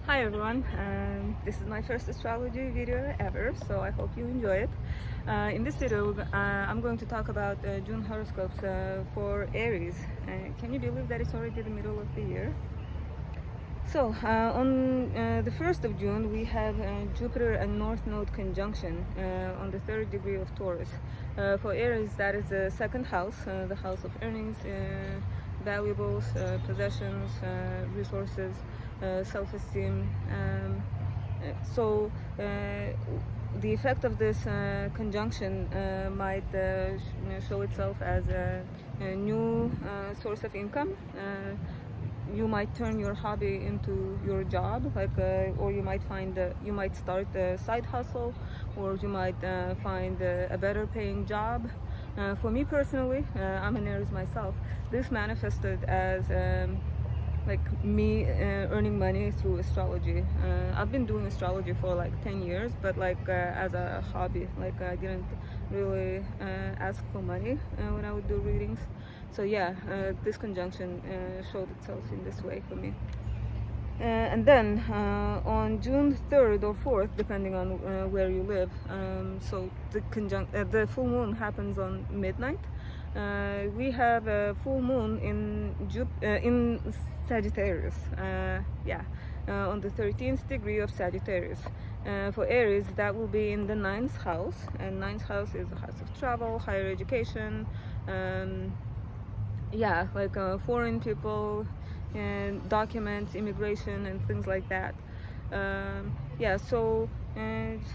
Hi everyone, this is my first astrology video ever, so I hope you enjoy it. In this video, I'm going to talk about June horoscopes for Aries. Can you believe that it's already the middle of the year? So, on the 1st of June, we have Jupiter and North Node conjunction on the 3rd degree of Taurus. For Aries, that is the second house, the house of earnings, valuables, possessions, resources, self-esteem. So, the effect of this conjunction might show itself as a new source of income. You might turn your hobby into your job, or you might start a side hustle, or you might find a better paying job. For me personally, I'm an Aries myself. This manifested as me earning money through astrology. I've been doing astrology for like 10 years, but as a hobby. I didn't really ask for money when I would do readings. So yeah, this conjunction showed itself in this way for me. And then on June 3rd or 4th, depending on where you live, so the full moon happens on midnight. We have a full moon in Sagittarius, on the 13th degree of Sagittarius. For Aries, that will be in the 9th house, and 9th house is the house of travel, higher education, foreign people, and documents, immigration, and things like that.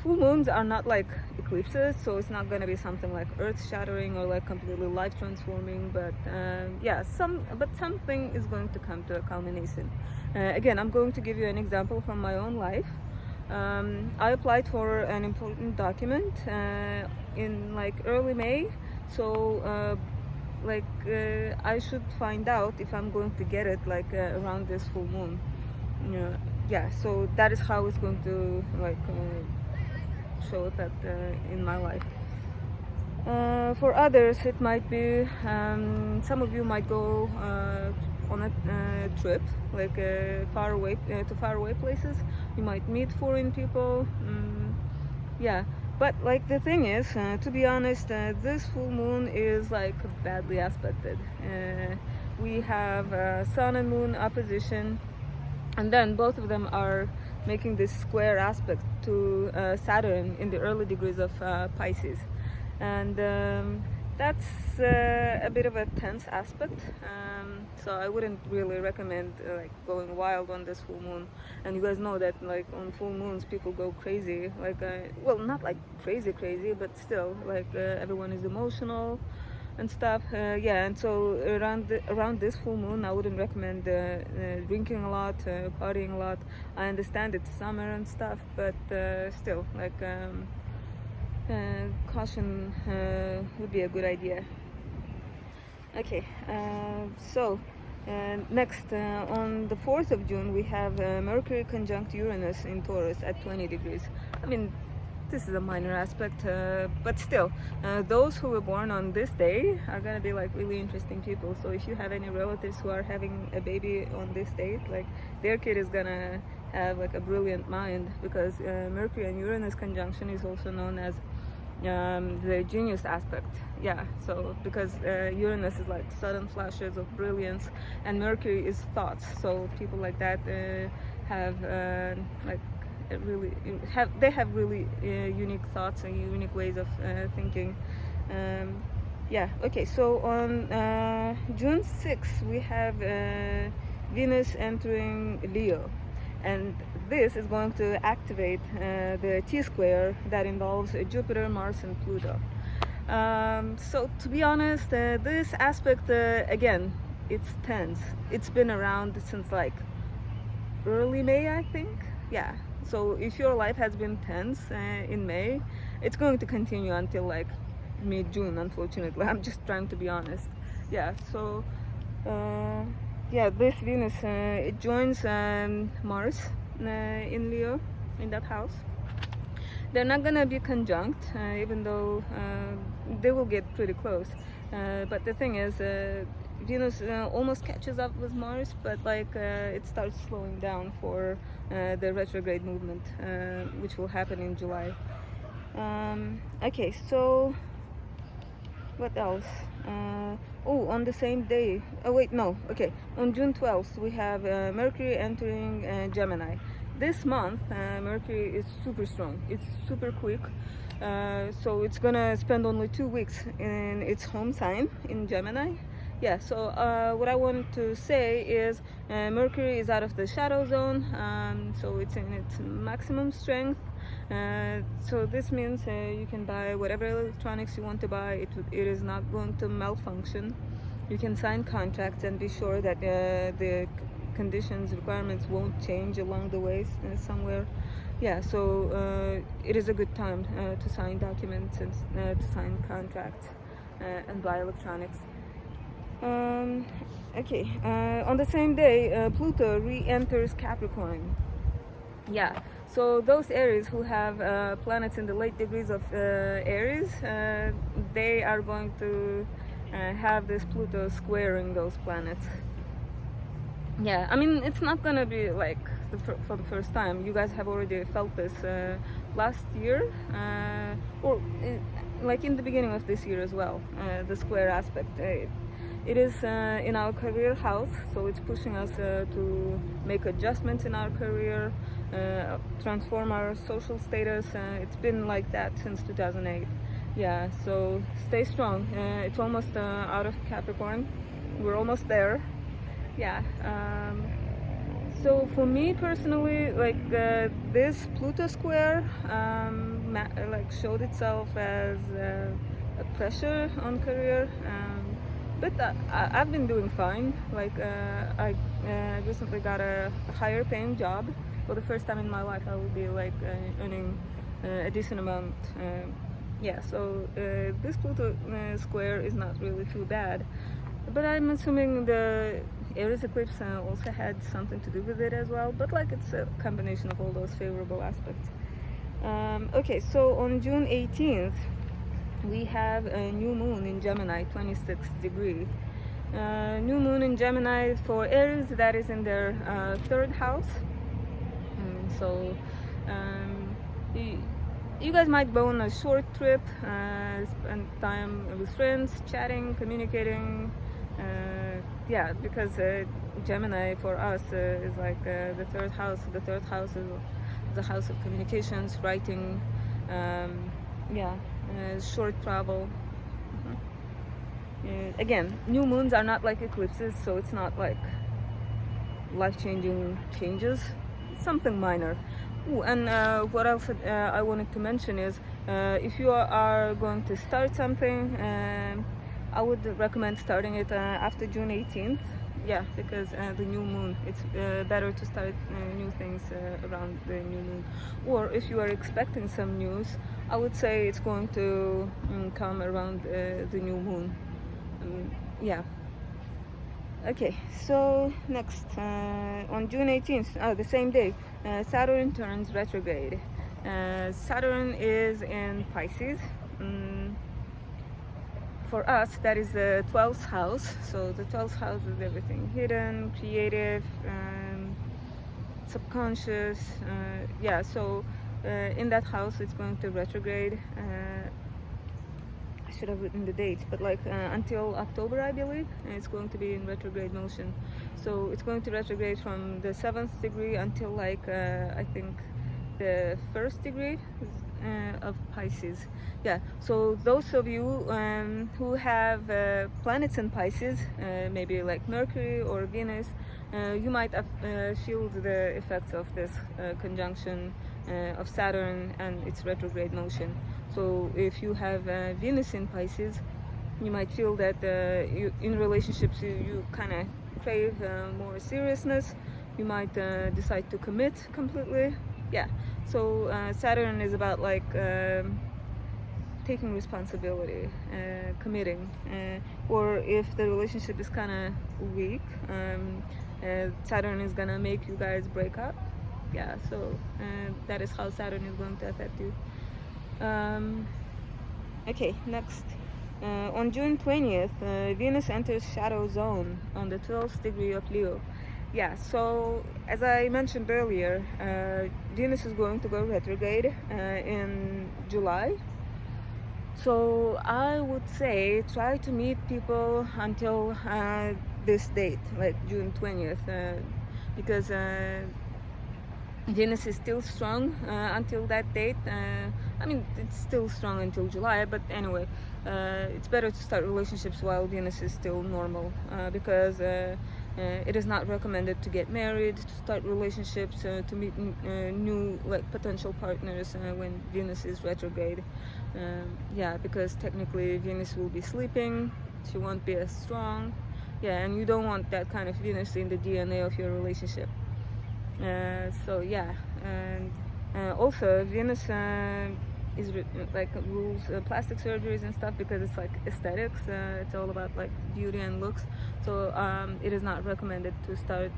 Full moons are not like eclipses, so it's not going to be something like earth-shattering or like completely life-transforming. But something is going to come to a culmination. Again, I'm going to give you an example from my own life. I applied for an important document in early May, so I should find out if I'm going to get it around this full moon. So that is how it's going to show effect in my life. For others, it might be some of you might go on a trip far away to faraway places. You might meet foreign people. But the thing is, to be honest, this full moon is badly aspected. We have sun and moon opposition, and then both of them are making this square aspect to Saturn in the early degrees of Pisces, and that's a bit of a tense aspect. So I wouldn't really recommend going wild on this full moon. And you guys know that on full moons people go crazy. Not crazy, but still everyone is emotional and stuff. And so around this full moon, I wouldn't recommend drinking a lot, partying a lot. I understand it's summer and stuff, but still, caution would be a good idea. Okay, next, on the 4th of June, we have Mercury conjunct Uranus in Taurus at 20 degrees. I mean, this is a minor aspect, but still, those who were born on this day are going to be really interesting people. So if you have any relatives who are having a baby on this date, their kid is going to have a brilliant mind, because Mercury and Uranus conjunction is also known as the genius aspect. So because Uranus is sudden flashes of brilliance, and Mercury is thoughts, so people like that have really unique thoughts and unique ways of thinking. So on June 6th we have Venus entering Leo, and this is going to activate the T-square that involves Jupiter, Mars, and Pluto. So to be honest, this aspect, again, it's tense. It's been around since early May, I think. So if your life has been tense in May, it's going to continue until mid-June, unfortunately. I'm just trying to be honest. This Venus, it joins Mars in Leo, in that house. They're not gonna be conjunct, even though they will get pretty close. But the thing is, Venus almost catches up with Mars, but like it starts slowing down for the retrograde movement, which will happen in July. Okay, so what else? Oh, on the same day. Oh wait, no. Okay, on June 12th we have Mercury entering Gemini. This month, Mercury is super strong. It's super quick. So it's gonna spend only 2 weeks in its home sign in Gemini. Yeah, so what I want to say is Mercury is out of the shadow zone, so it's in its maximum strength. So this means you can buy whatever electronics you want to buy. It is not going to malfunction. You can sign contracts and be sure that the conditions, requirements won't change along the way somewhere. Yeah, so it is a good time to sign documents and to sign contracts and buy electronics. Okay, on the same day, Pluto re-enters Capricorn. Yeah, so those Aries who have planets in the late degrees of Aries, they are going to have this Pluto squaring those planets. Yeah, I mean, it's not gonna be like for the first time. You guys have already felt this last year, or like in the beginning of this year as well, the square aspect. It is in our career house, so it's pushing us to make adjustments in our career, transform our social status. It's been like that since 2008. Yeah, so stay strong. It's almost out of Capricorn. We're almost there. Yeah. So for me personally, like this Pluto square like showed itself as a pressure on career. But I've been doing fine. Like I recently got a higher paying job. For the first time in my life, I will be like earning a decent amount. Yeah, so this Pluto square is not really too bad. But I'm assuming the Aries eclipse also had something to do with it as well. But like it's a combination of all those favorable aspects. Okay, so on June 18th, we have a new moon in Gemini, 26th degree. New moon in Gemini for Aries, that is in their third house. So you guys might go on a short trip, spend time with friends, chatting, communicating. Yeah, because Gemini for us is like the third house. The third house is the house of communications, writing. Yeah. Short travel. Again, new moons are not like eclipses, so it's not like life-changing changes. It's something minor. Ooh, and what else I wanted to mention is if you are going to start something, I would recommend starting it after June 18th. Yeah, because the new moon, it's better to start new things around the new moon. Or if you are expecting some news, I would say it's going to come around the new moon. Yeah. Okay, so next, on June 18th, the same day, Saturn turns retrograde. Saturn is in Pisces. For us, that is the 12th house. So the 12th house is everything hidden, creative, subconscious. Yeah, so in that house, it's going to retrograde. I should have written the date, but like until October, I believe, it's going to be in retrograde motion. So it's going to retrograde from the 7th degree until like I think the 1st degree of Pisces. Yeah, so those of you who have planets in Pisces, maybe like Mercury or Venus, you might feel the effects of this conjunction of Saturn and its retrograde motion. So if you have Venus in Pisces, you might feel that in relationships you kind of crave more seriousness. You might decide to commit completely. Yeah, so Saturn is about like taking responsibility, committing, or if the relationship is kind of weak, Saturn is gonna make you guys break up. Yeah, so that is how Saturn is going to affect you. Okay, next, On June 20th, Venus enters shadow zone on the 12th degree of Leo. Yeah, so as I mentioned earlier, Venus is going to go retrograde in July. So I would say try to meet people until this date, like June 20th, because Venus is still strong until that date. I mean, it's still strong until July, but anyway, it's better to start relationships while Venus is still normal because it is not recommended to get married, to start relationships, to meet new like potential partners when Venus is retrograde. Yeah, because technically Venus will be sleeping, she won't be as strong. Yeah, and you don't want that kind of Venus in the DNA of your relationship. So yeah, and also Venus is like rules plastic surgeries and stuff because it's like aesthetics. It's all about like beauty and looks. So it is not recommended to start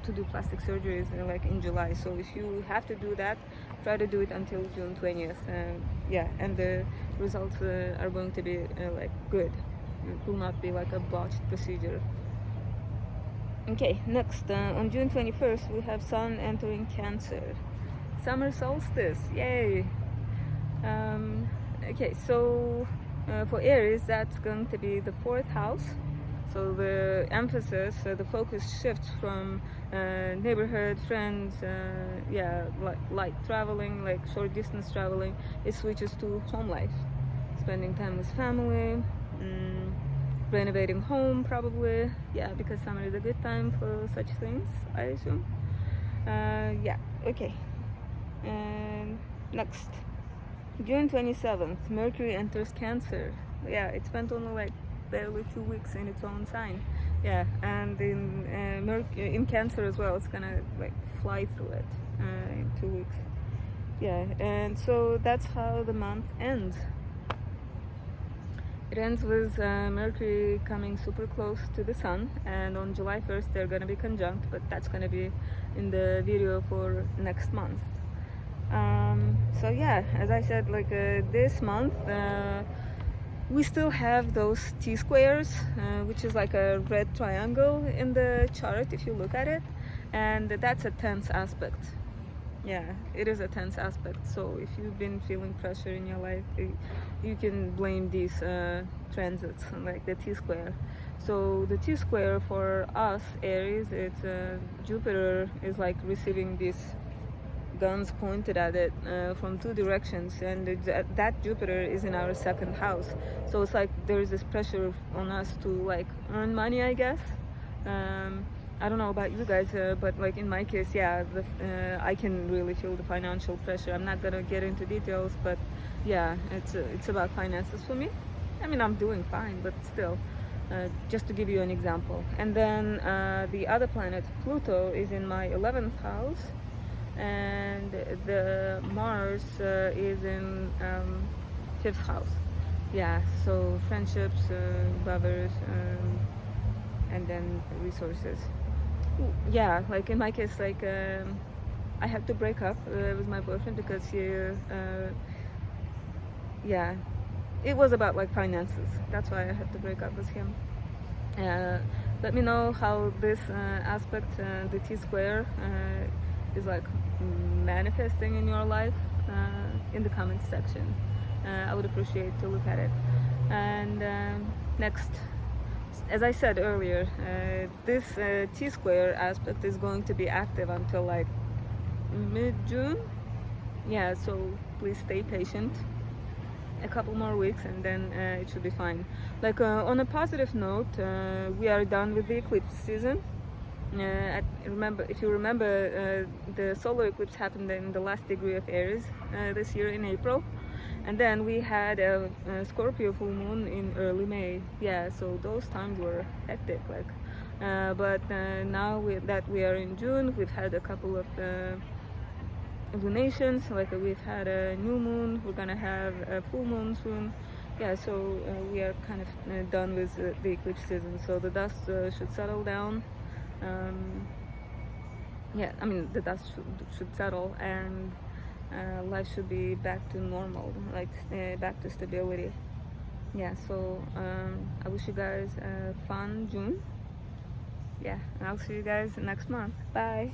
to do plastic surgeries like in July. So if you have to do that, try to do it until June 20th. Yeah, and the results are going to be like good. It will not be like a botched procedure. Okay, next, on June 21st, we have Sun entering Cancer. Summer solstice, yay! Okay, so for Aries, that's going to be the 4th house. So the emphasis, the focus shifts from neighborhood, friends, yeah, like light traveling, like short distance traveling. It switches to home life, spending time with family. Renovating home probably, yeah, because summer is a good time for such things, I assume. Yeah, okay. And next, June 27th, Mercury enters Cancer. Yeah, it spent only like barely 2 weeks in its own sign. Yeah, and in Cancer as well, it's gonna like fly through it in 2 weeks. Yeah, and so that's how the month ends. It ends with Mercury coming super close to the Sun, and on July 1st they're going to be conjunct, but that's going to be in the video for next month. So yeah, as I said, like this month we still have those T-squares, which is like a red triangle in the chart if you look at it, and that's a tense aspect. Yeah, it is a tense aspect. So if you've been feeling pressure in your life, you can blame these transits, like the T-square. So the T-square for us, Aries, it's Jupiter is like receiving these guns pointed at it from 2 directions, and that Jupiter is in our 2nd house. So it's like there's this pressure on us to like earn money, I guess. I don't know about you guys, but like in my case, yeah, I can really feel the financial pressure. I'm not gonna get into details, but yeah, it's about finances for me. I mean, I'm doing fine, but still, just to give you an example. And then the other planet, Pluto, is in my 11th house, and the Mars is in 5th house. Yeah, so friendships, lovers, and then resources. Yeah, like in my case, like I had to break up with my boyfriend because yeah, it was about like finances. That's why I had to break up with him. Let me know how this aspect, the T-square, is like manifesting in your life in the comments section. I would appreciate to look at it. And next, as I said earlier, this T-square aspect is going to be active until like mid-June. Yeah, so please stay patient. A couple more weeks and then it should be fine. Like on a positive note, we are done with the eclipse season. If you remember, the solar eclipse happened in the last degree of Aries this year in April. And then we had a Scorpio full moon in early May. Yeah, so those times were hectic. Like, but now that we are in June, we've had a couple of lunations. Like we've had a new moon. We're gonna have a full moon soon. Yeah, so we are kind of done with the eclipse season. So the dust should settle down. Yeah, I mean the dust should settle and. Life should be back to normal, like back to stability. yeah, so I wish you guys a fun June. Yeah, and I'll see you guys next month. Bye.